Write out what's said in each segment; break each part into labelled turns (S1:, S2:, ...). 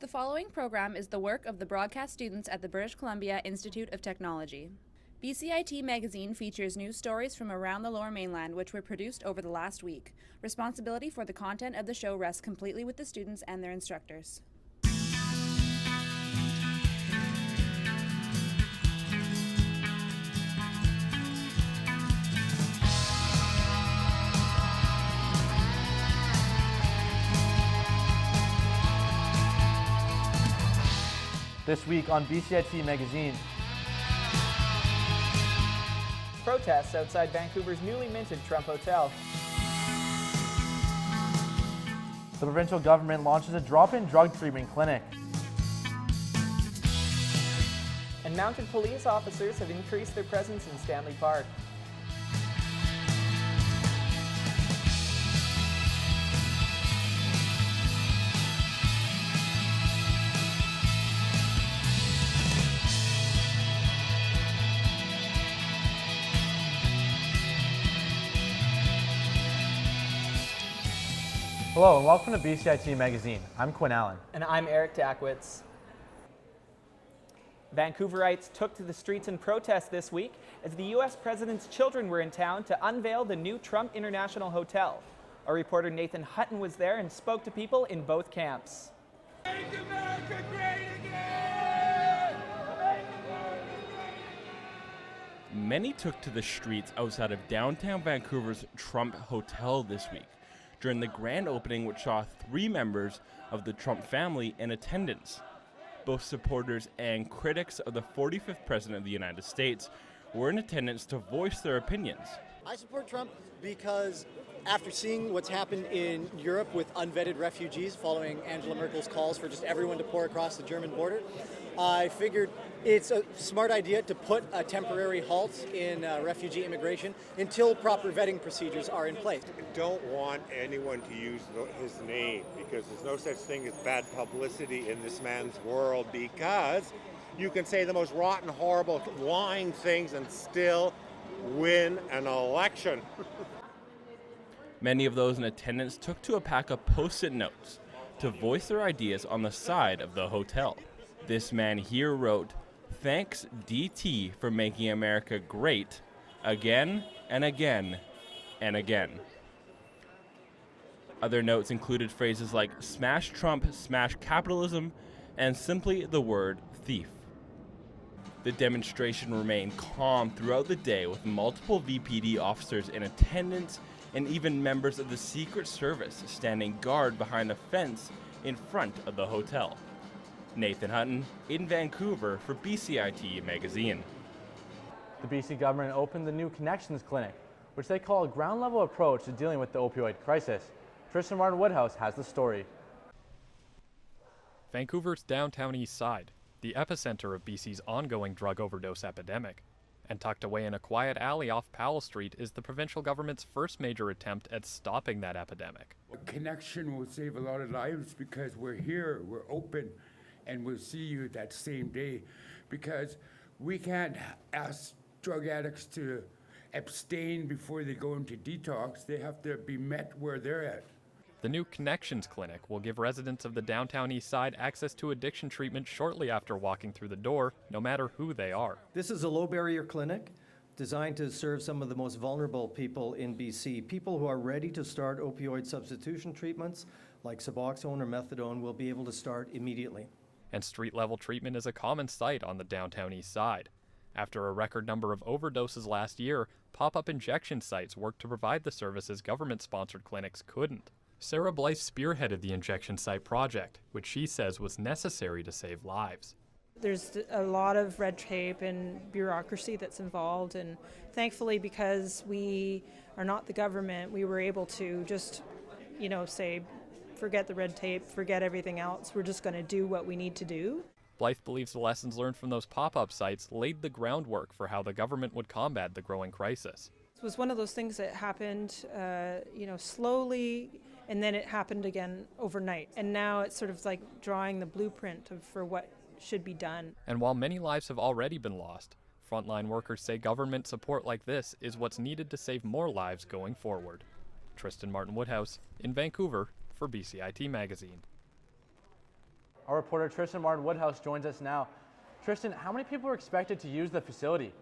S1: The following program is the work of the broadcast students at the British Columbia Institute of Technology. BCIT Magazine features news stories from around the Lower Mainland which were produced over the last week. Responsibility for the content of the show rests completely with the students and their instructors.
S2: This week on BCIT Magazine.
S3: Protests outside Vancouver's newly minted Trump Hotel.
S2: The provincial government launches a drop-in drug treatment clinic.
S3: And mounted police officers have increased their presence in Stanley Park.
S2: Hello and welcome to BCIT Magazine. I'm Quinn.
S3: And I'm Erich Dachwitz. Vancouverites took to the streets in protest this week as the U.S. President's children were in town to unveil the new Trump International Hotel. Our reporter Nathan Hutton was there and spoke to people in both camps.
S4: Make America great again! Make America great!
S5: Many took to the streets outside of downtown Vancouver's Trump Hotel this week during the grand opening, which saw 3 members of the Trump family in attendance. Both supporters and critics of the 45th President of the United States were in attendance to voice their opinions.
S6: I support Trump because after seeing what's happened in Europe with unvetted refugees following Angela Merkel's calls for just everyone to pour across the German border, I figured it's a smart idea to put a temporary halt in refugee immigration until proper vetting procedures are in place.
S7: I don't want anyone to use his name because there's no such thing as bad publicity in this man's world, because you can say the most rotten, horrible, lying things and still win an election.
S5: Many of those in attendance took to a pack of post-it notes to voice their ideas on the side of the hotel. This man here wrote, "Thanks DT for making America great again and again and again." Other notes included phrases like "smash Trump, smash capitalism," and simply the word thief. The demonstration remained calm throughout the day, with multiple VPD officers in attendance and even members of the Secret Service standing guard behind a fence in front of the hotel. Nathan Hutton in Vancouver for BCIT Magazine.
S2: The BC government opened the new Connections Clinic, which they call a ground-level approach to dealing with the opioid crisis. Tristan Martin Woodhouse has the story.
S8: Vancouver's downtown east side, the epicenter of BC's ongoing drug overdose epidemic. And tucked away in a quiet alley off Powell Street is the provincial government's first major attempt at stopping that epidemic.
S4: A connection will save a lot of lives because we're here, we're open, and we'll see you that same day, because we can't ask drug addicts to abstain before they go into detox. They have to be met where they're at.
S8: The new Connections Clinic will give residents of the downtown east side access to addiction treatment shortly after walking through the door, no matter who they are.
S9: This is a low-barrier clinic designed to serve some of the most vulnerable people in BC. People who are ready to start opioid substitution treatments like Suboxone or Methadone will be able to start immediately.
S8: And street-level treatment is a common sight on the downtown east side. After a record number of overdoses last year, pop-up injection sites worked to provide the services government-sponsored clinics couldn't. Sarah Blythe spearheaded the injection site project, which she says was necessary to save lives.
S10: There's a lot of red tape and bureaucracy that's involved, and thankfully, because we are not the government, we were able to just, say, forget the red tape, forget everything else. We're just going to do what we need to do.
S8: Blythe believes the lessons learned from those pop-up sites laid the groundwork for how the government would combat the growing crisis.
S10: It was one of those things that happened, slowly, and then it happened again overnight. And now it's sort of like drawing the blueprint for what should be done.
S8: And while many lives have already been lost, frontline workers say government support like this is what's needed to save more lives going forward. Tristan Martin Woodhouse in Vancouver for BCIT Magazine.
S2: Our reporter Tristan Martin Woodhouse joins us now. Tristan, how many people are expected to use the facility?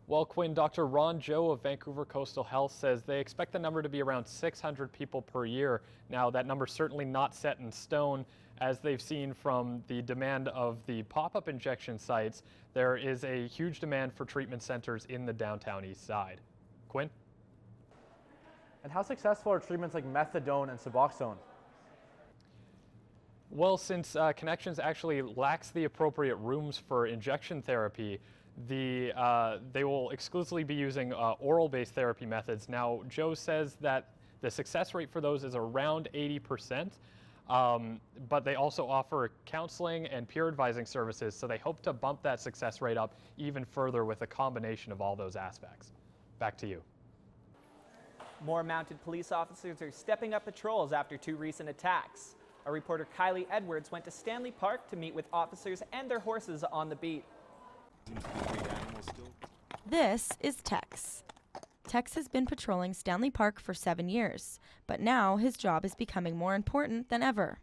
S8: Well, Quinn, Dr. Ron Joe of Vancouver Coastal Health says they expect the number to be around 600 people per year. Now, that number's certainly not set in stone. As they've seen from the demand of the pop-up injection sites, there is a huge demand for treatment centers in the downtown east side. Quinn?
S2: And how successful are treatments like methadone and Suboxone?
S8: Well, since Connections actually lacks the appropriate rooms for injection therapy, they will exclusively be using oral-based therapy methods. Now, Joe says that the success rate for those is around 80%, but they also offer counseling and peer advising services, so they hope to bump that success rate up even further with a combination of all those aspects. Back to you.
S3: More mounted police officers are stepping up patrols after 2 recent attacks. Our reporter Kylie Edwards went to Stanley Park to meet with officers and their horses on the beat.
S11: This is Tex. Tex has been patrolling Stanley Park for 7 years, but now his job is becoming more important than ever.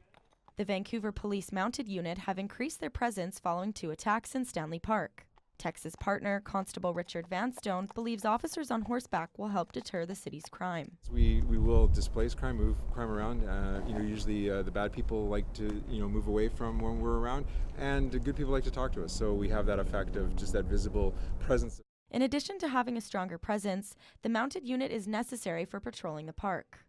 S11: The Vancouver Police Mounted Unit have increased their presence following 2 attacks in Stanley Park. Tex's partner, Constable Richard Vanstone, believes officers on horseback will help deter the city's crime.
S12: We will displace crime, move crime around. Usually the bad people like to move away from when we're around, and the good people like to talk to us. So we have that effect of just that visible presence.
S11: In addition to having a stronger presence, the mounted unit is necessary for patrolling the park.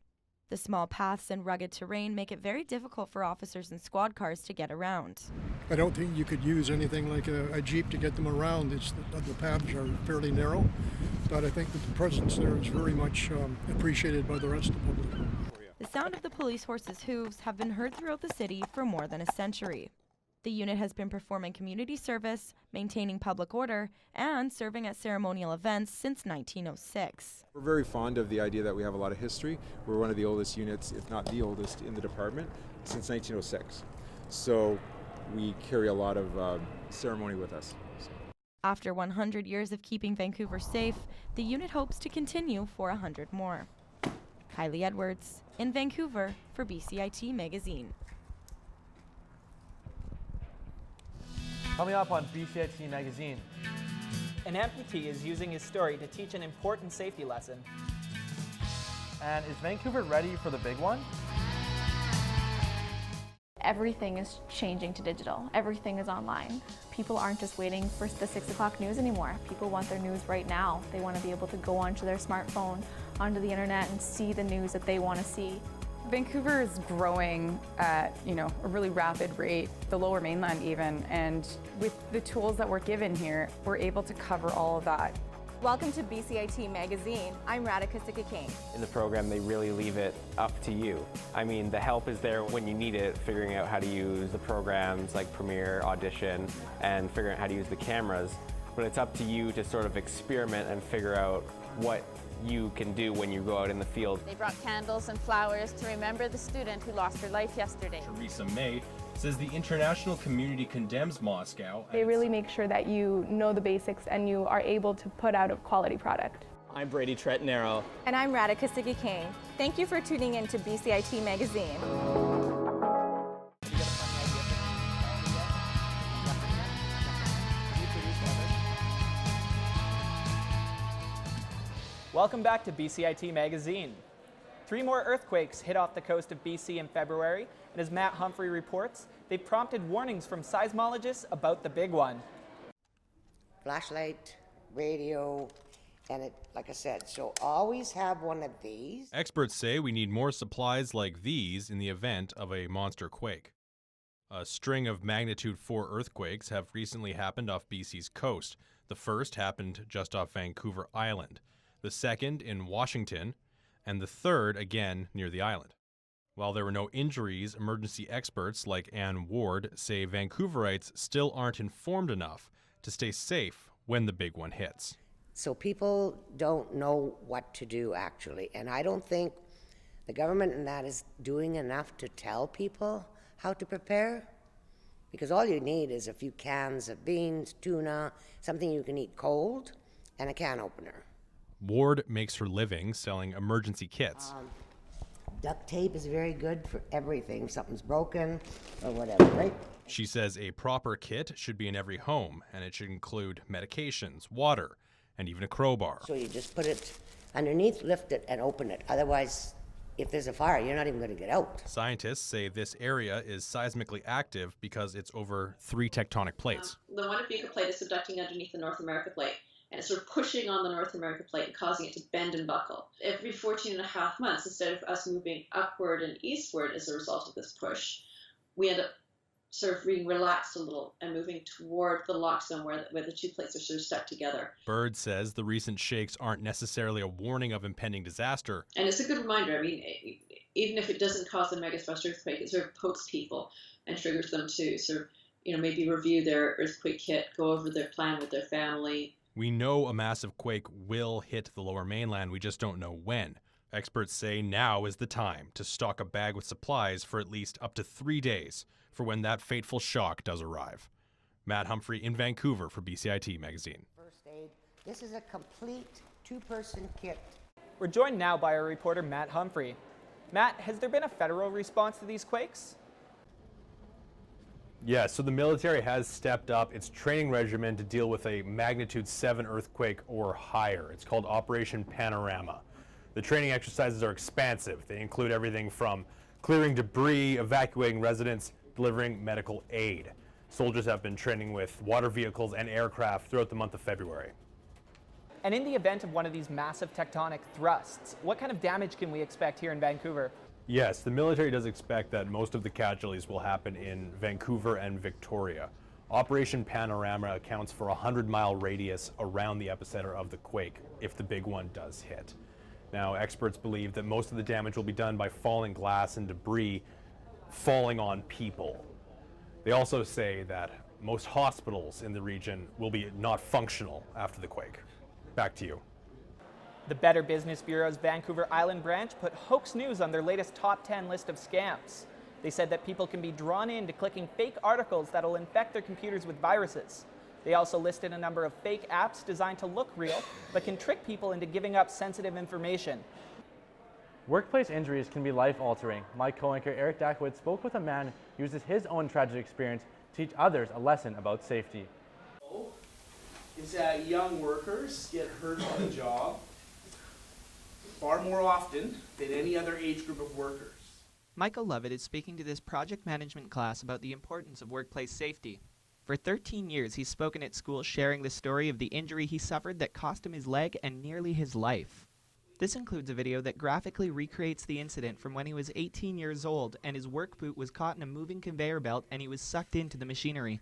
S11: The small paths and rugged terrain make it very difficult for officers and squad cars to get around.
S13: I don't think you could use anything like a Jeep to get them around. The paths are fairly narrow, but I think that the presence there is very much appreciated by the rest of the public.
S11: The sound of the police horses' hooves have been heard throughout the city for more than a century. The unit has been performing community service, maintaining public order, and serving at ceremonial events since 1906.
S12: We're very fond of the idea that we have a lot of history. We're one of the oldest units, if not the oldest, in the department since 1906. So we carry a lot of ceremony with us.
S11: After 100 years of keeping Vancouver safe, the unit hopes to continue for 100 more. Kylie Edwards in Vancouver for BCIT Magazine.
S2: Coming up on BCIT Magazine.
S3: An amputee is using his story to teach an important safety lesson.
S2: And is Vancouver ready for the big one?
S14: Everything is changing to digital. Everything is online. People aren't just waiting for the 6 o'clock news anymore. People want their news right now. They want to be able to go onto their smartphone, onto the internet, and see the news that they want to see.
S15: Vancouver is growing at a really rapid rate, the Lower Mainland even, and with the tools that we're given here, we're able to cover all of that.
S16: Welcome to BCIT Magazine. I'm Radhika Sikakane.
S17: In the program, they really leave it up to you. I mean, the help is there when you need it, figuring out how to use the programs like Premiere, Audition, and figuring out how to use the cameras. But it's up to you to sort of experiment and figure out what you can do when you go out in the field.
S18: They brought candles and flowers to remember the student who lost her life yesterday.
S5: Theresa May says the international community condemns Moscow.
S19: They really make sure that you know the basics and you are able to put out a quality product.
S20: I'm Brady Tretnero.
S16: And I'm Radhika Sikakane. Thank you for tuning in to BCIT Magazine.
S3: Welcome back to BCIT Magazine. 3 more earthquakes hit off the coast of BC in February, and as Matt Humphrey reports, they've prompted warnings from seismologists about the big one.
S21: Flashlight, radio, and like I said, so always have one of these.
S22: Experts say we need more supplies like these in the event of a monster quake. A string of magnitude 4 earthquakes have recently happened off BC's coast. The first happened just off Vancouver Island, the second in Washington, and the third again near the island. While there were no injuries, emergency experts like Ann Ward say Vancouverites still aren't informed enough to stay safe when the big one hits.
S21: So people don't know what to do, actually, and I don't think the government and that is doing enough to tell people how to prepare, because all you need is a few cans of beans, tuna, something you can eat cold, and a can opener.
S22: Ward makes her living selling emergency kits.
S21: Duct tape is very good for everything. Something's broken or whatever, right?
S22: She says a proper kit should be in every home, and it should include medications, water, and even a crowbar.
S21: So you just put it underneath, lift it, and open it. Otherwise, if there's a fire, you're not even going to get out.
S22: Scientists say this area is seismically active because it's over 3 tectonic plates.
S1: The Wanapica plate is subducting underneath the North America plate, and it's sort of pushing on the North America plate and causing it to bend and buckle. Every 14 and a half months, instead of us moving upward and eastward as a result of this push, we end up sort of being relaxed a little and moving toward the lock zone where the 2 plates are sort of stuck together.
S22: Bird says the recent shakes aren't necessarily a warning of impending disaster.
S1: And it's a good reminder. I mean, even if it doesn't cause a megathrust earthquake, it sort of pokes people and triggers them to sort of, maybe review their earthquake kit, go over their plan with their family.
S22: We know a massive quake will hit the Lower Mainland, we just don't know when. Experts say now is the time to stock a bag with supplies for at least up to 3 days for when that fateful shock does arrive. Matt Humphrey in Vancouver for BCIT Magazine.
S21: First aid. This is a complete 2-person kit.
S3: We're joined now by our reporter Matt Humphrey. Matt, has there been a federal response to these quakes?
S2: Yeah, so the military has stepped up its training regimen to deal with a magnitude 7 earthquake or higher. It's called Operation Panorama. The training exercises are expansive. They include everything from clearing debris, evacuating residents, delivering medical aid. Soldiers have been training with water vehicles and aircraft throughout the month of February.
S3: And in the event of one of these massive tectonic thrusts, what kind of damage can we expect here in Vancouver?
S2: Yes, the military does expect that most of the casualties will happen in Vancouver and Victoria. Operation Panorama accounts for a 100-mile radius around the epicenter of the quake if the big one does hit. Now, experts believe that most of the damage will be done by falling glass and debris falling on people. They also say that most hospitals in the region will be not functional after the quake. Back to you.
S3: The Better Business Bureau's Vancouver Island branch put hoax news on their latest top 10 list of scams. They said that people can be drawn into clicking fake articles that'll infect their computers with viruses. They also listed a number of fake apps designed to look real, but can trick people into giving up sensitive information.
S2: Workplace injuries can be life-altering. My co-anchor Erich Dachwitz spoke with a man who uses his own tragic experience to teach others a lesson about safety.
S20: Is that young workers get hurt on the job far more often than any other age group of workers.
S3: Michael Lovett is speaking to this project management class about the importance of workplace safety. For 13 years, he's spoken at school sharing the story of the injury he suffered that cost him his leg and nearly his life. This includes a video that graphically recreates the incident from when he was 18 years old and his work boot was caught in a moving conveyor belt and he was sucked into the machinery.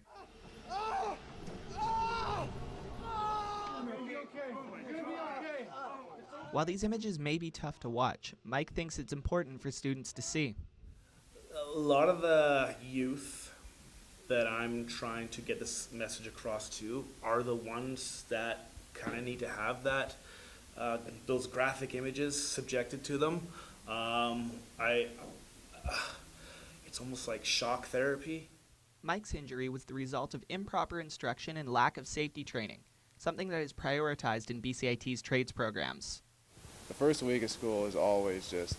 S3: While these images may be tough to watch, Mike thinks it's important for students to see.
S20: A lot of the youth that I'm trying to get this message across to are the ones that kind of need to have that, those graphic images subjected to them. It's almost like shock therapy.
S3: Mike's injury was the result of improper instruction and lack of safety training, something that is prioritized in BCIT's trades programs.
S23: The first week of school is always just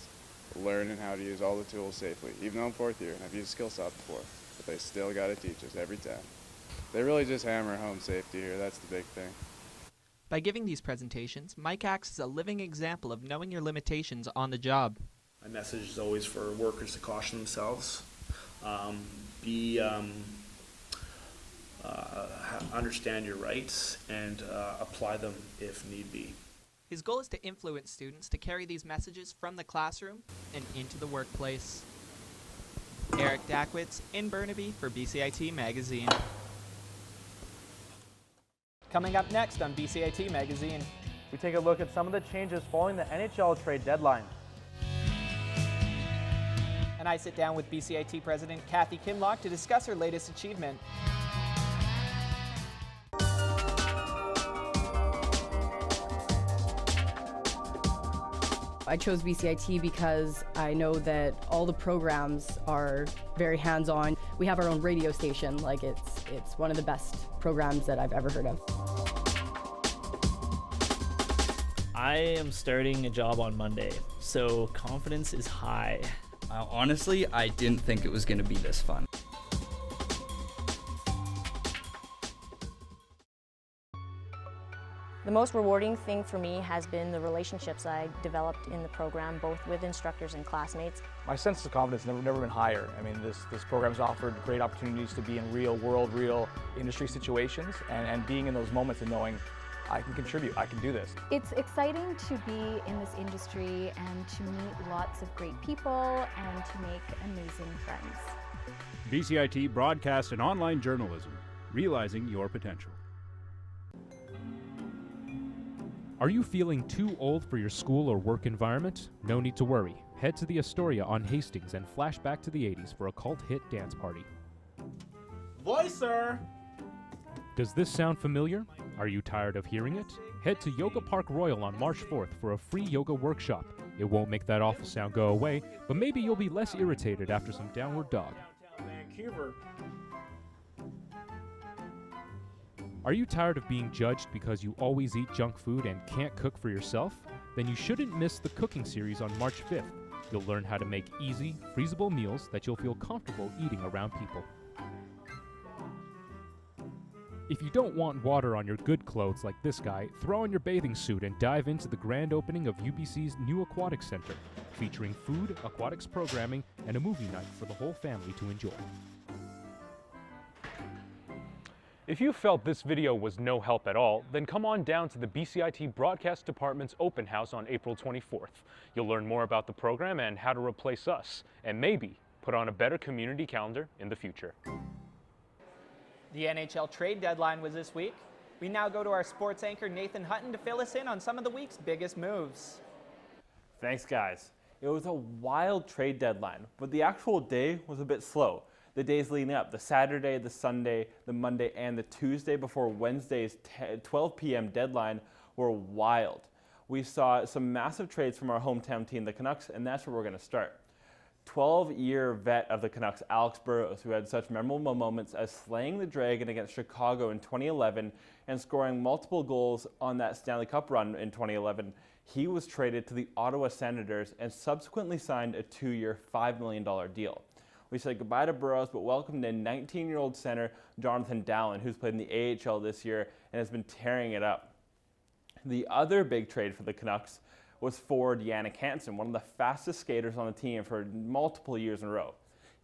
S23: learning how to use all the tools safely. Even though I'm 4th year and I've used SkillSoft before, but they still got to teach us every time. They really just hammer home safety here. That's the big thing.
S3: By giving these presentations, Mike acts as a living example of knowing your limitations on the job.
S20: My message is always for workers to caution themselves, understand your rights, and apply them if need be.
S3: His goal is to influence students to carry these messages from the classroom and into the workplace. Erich Dachwitz in Burnaby for BCIT Magazine. Coming up next on BCIT Magazine,
S2: we take a look at some of the changes following the NHL trade deadline.
S3: And I sit down with BCIT President Kathy Kinloch to discuss her latest achievement.
S24: I chose BCIT because I know that all the programs are very hands-on. We have our own radio station, like it's one of the best programs that I've ever heard of.
S4: I am starting a job on Monday, so confidence is high.
S6: Honestly, I didn't think it was going to be this fun.
S7: The most rewarding thing for me has been the relationships I developed in the program, both with instructors and classmates.
S9: My sense of confidence has never been higher. I mean, this program's offered great opportunities to be in real world, real industry situations, and being in those moments and knowing I can contribute, I can do this.
S25: It's exciting to be in this industry and to meet lots of great people and to make amazing friends.
S26: BCIT Broadcast and Online Journalism, realizing your potential.
S27: Are you feeling too old for your school or work environment? No need to worry. Head to the Astoria on Hastings and flash back to the 80s for a cult hit dance party.
S28: Voicer!
S27: Does this sound familiar? Are you tired of hearing it? Head to Yoga Park Royal on March 4th for a free yoga workshop. It won't make that awful sound go away, but maybe you'll be less irritated after some downward dog.
S28: Vancouver.
S27: Are you tired of being judged because you always eat junk food and can't cook for yourself? Then you shouldn't miss the cooking series on March 5th. You'll learn how to make easy, freezable meals that you'll feel comfortable eating around people. If you don't want water on your good clothes like this guy, throw on your bathing suit and dive into the grand opening of UBC's new Aquatics Center, featuring food, aquatics programming, and a movie night for the whole family to enjoy.
S22: If you felt this video was no help at all, then come on down to the BCIT Broadcast Department's open house on April 24th. You'll learn more about the program and how to replace us, and maybe put on a better community calendar in the future.
S3: The NHL trade deadline was this week. We now go to our sports anchor Nathan Hutton to fill us in on some of the week's biggest moves.
S5: Thanks, guys. It was a wild trade deadline, but the actual day was a bit slow. The days leading up, the Saturday, the Sunday, the Monday, and the Tuesday before Wednesday's 12 p.m. deadline were wild. We saw some massive trades from our hometown team, the Canucks, and that's where we're going to start. 12-year vet of the Canucks, Alex Burrows, who had such memorable moments as slaying the Dragon against Chicago in 2011 and scoring multiple goals on that Stanley Cup run in 2011, he was traded to the Ottawa Senators and subsequently signed a 2-year, $5 million deal. We said goodbye to Burrows, but welcomed in 19-year-old center Jonathan Dallin, who's played in the AHL this year and has been tearing it up. The other big trade for the Canucks was forward Jannik Hansen, one of the fastest skaters on the team for multiple years in a row.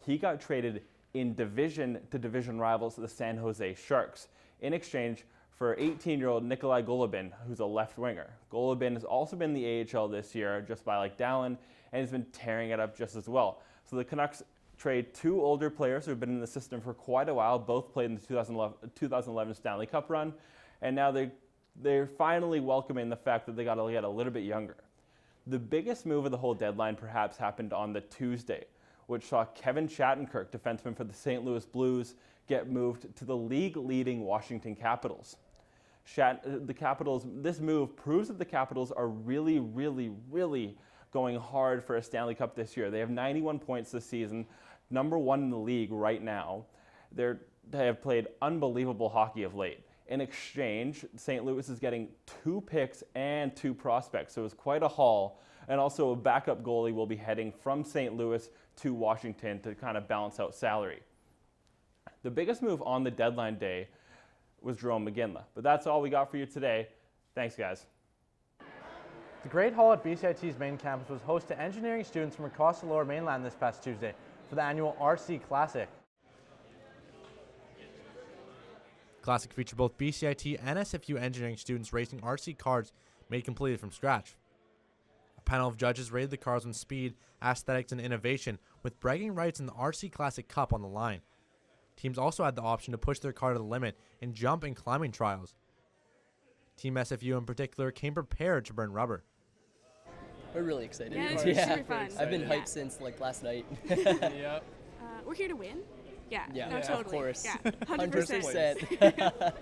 S5: He got traded in division rivals the San Jose Sharks in exchange for 18-year-old Nikolai Golubin, who's a left winger. Golubin has also been in the AHL this year, just like Dallin, and has been tearing it up just as well. So the Canucks trade two older players who have been in the system for quite a while, both played in the 2011 Stanley Cup run, and now they're finally welcoming the fact that they got to get a little bit younger. The biggest move of the whole deadline perhaps happened on the Tuesday, which saw Kevin Shattenkirk, defenseman for the St. Louis Blues, get moved to the league-leading Washington Capitals. This move proves that the Capitals are really, really, really going hard for a Stanley Cup this year. They have 91 points this season, number one in the league right now. They have played unbelievable hockey of late. In exchange, St. Louis is getting 2 picks and 2 prospects, so it's quite a haul. And also a backup goalie will be heading from St. Louis to Washington to kind of balance out salary. The biggest move on the deadline day was Jerome McGinley. But that's all we got for you today. Thanks, guys.
S29: The Great Hall at BCIT's main campus was host to engineering students from across the Lower Mainland this past Tuesday for the annual RC Classic. Classic featured both BCIT and SFU engineering students racing RC cars made completely from scratch. A panel of judges rated the cars on speed, aesthetics, and innovation, with bragging rights in the RC Classic Cup on the line. Teams also had the option to push their car to the limit in jump and climbing trials. Team SFU in particular came prepared to burn rubber.
S30: We're really excited.
S31: Yeah, it's super fun.
S30: I've been hyped since like last night.
S31: Yep. We're here to win. Yeah, no, totally.
S30: Of course.
S31: Yeah, 100%.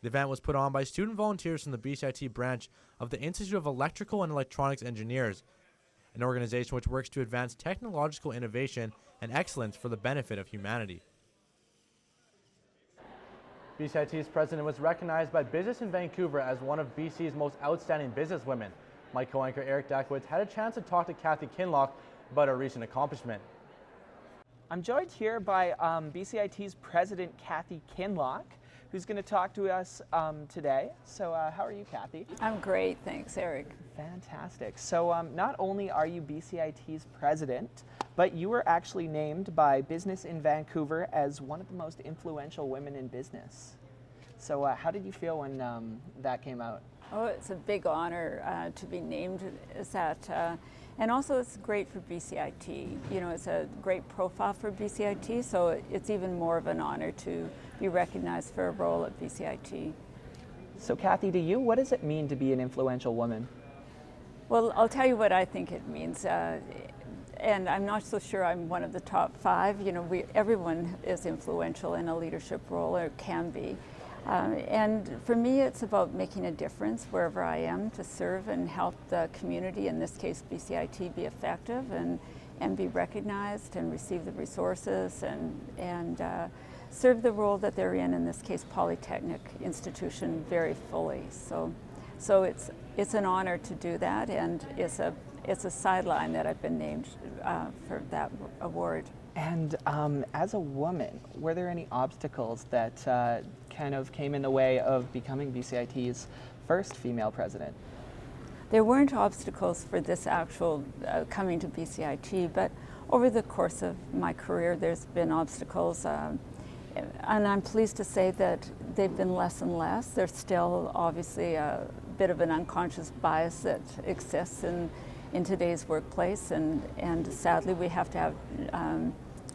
S29: The event was put on by student volunteers from the BCIT branch of the Institute of Electrical and Electronics Engineers, an organization which works to advance technological innovation and excellence for the benefit of humanity. BCIT's president was recognized by Business in Vancouver as one of BC's most outstanding businesswomen. My co-anchor Erich Dachwitz had a chance to talk to Kathy Kinloch about her recent accomplishment.
S3: I'm joined here by BCIT's president Kathy Kinloch, who's going to talk to us today. So how are you, Kathy?
S8: I'm great, thanks, Eric.
S3: Fantastic. So not only are you BCIT's president, but you were actually named by Business in Vancouver as one of the most influential women in business. So how did you feel when that came out?
S8: Oh, it's a big honor to be named as that. And also it's great for BCIT. You know, it's a great profile for BCIT, so it's even more of an honor to be recognized for a role at BCIT.
S3: So Kathy, to you, what does it mean to be an influential woman?
S8: Well, I'll tell you what I think it means. And I'm not so sure I'm one of the top 5. You know, everyone is influential in a leadership role, or can be. And for me, it's about making a difference wherever I am to serve and help the community, in this case BCIT, be effective and be recognized and receive the resources and serve the role that they're in this case Polytechnic institution, very fully. So it's an honor to do that, and it's a sideline that I've been named for that award.
S3: And as a woman, were there any obstacles that kind of came in the way of becoming BCIT's first female president?
S8: There weren't obstacles for this actual coming to BCIT, but over the course of my career there's been obstacles, and I'm pleased to say that they've been less and less. There's still obviously a bit of an unconscious bias that exists in today's workplace, and sadly we have to have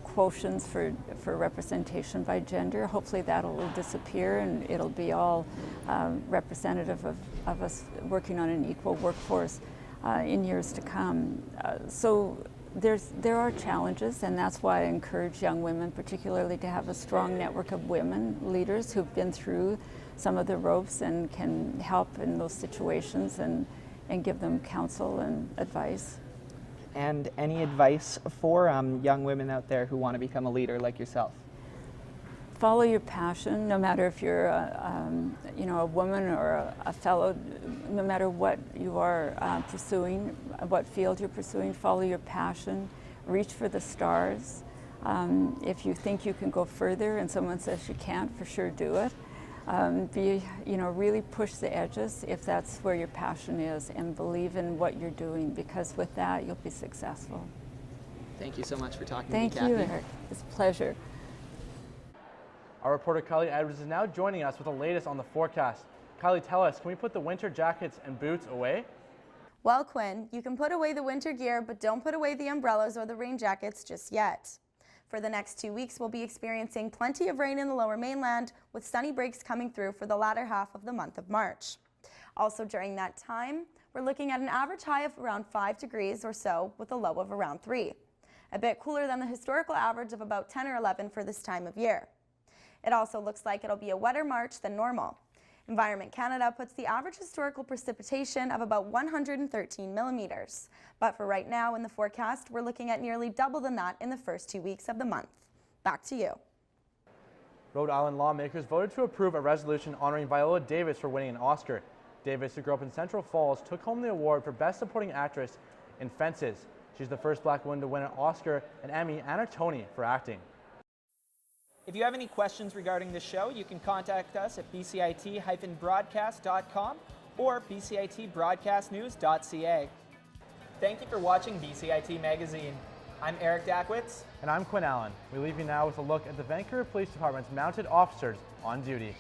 S8: quotients for representation by gender. Hopefully that'll disappear and it'll be all representative of us working on an equal workforce in years to come. So there are challenges, and that's why I encourage young women particularly to have a strong network of women leaders who've been through some of the ropes and can help in those situations and give them counsel and advice.
S3: And any advice for young women out there who want to become a leader like yourself?
S8: Follow your passion, no matter if you're a woman or a fellow, no matter what you are pursuing, what field you're pursuing, follow your passion, reach for the stars. If you think you can go further and someone says you can't, for sure do it. Really push the edges if that's where your passion is, and believe in what you're doing, because with that you'll be successful.
S3: Thank you so much for talking
S8: to me, Kathy. Thank you, Eric. It's a pleasure.
S29: Our reporter Kylie Edwards is now joining us with the latest on the forecast. Kylie, tell us, can we put the winter jackets and boots away?
S10: Well, Quinn, you can put away the winter gear, but don't put away the umbrellas or the rain jackets just yet. For the next 2 weeks, we'll be experiencing plenty of rain in the lower mainland, with sunny breaks coming through for the latter half of the month of March. Also during that time, we're looking at an average high of around 5 degrees or so, with a low of around 3. A bit cooler than the historical average of about 10 or 11 for this time of year. It also looks like it'll be a wetter March than normal. Environment Canada puts the average historical precipitation of about 113 millimeters. But for right now in the forecast, we're looking at nearly double than that in the first 2 weeks of the month. Back to you.
S29: Rhode Island lawmakers voted to approve a resolution honoring Viola Davis for winning an Oscar. Davis, who grew up in Central Falls, took home the award for Best Supporting Actress in Fences. She's the first Black woman to win an Oscar, an Emmy, and a Tony for acting.
S3: If you have any questions regarding the show, you can contact us at bcit-broadcast.com or bcitbroadcastnews.ca. Thank you for watching BCIT Magazine. I'm Erich Dachwitz.
S29: And I'm Quinn Allen. We leave you now with a look at the Vancouver Police Department's mounted officers on duty.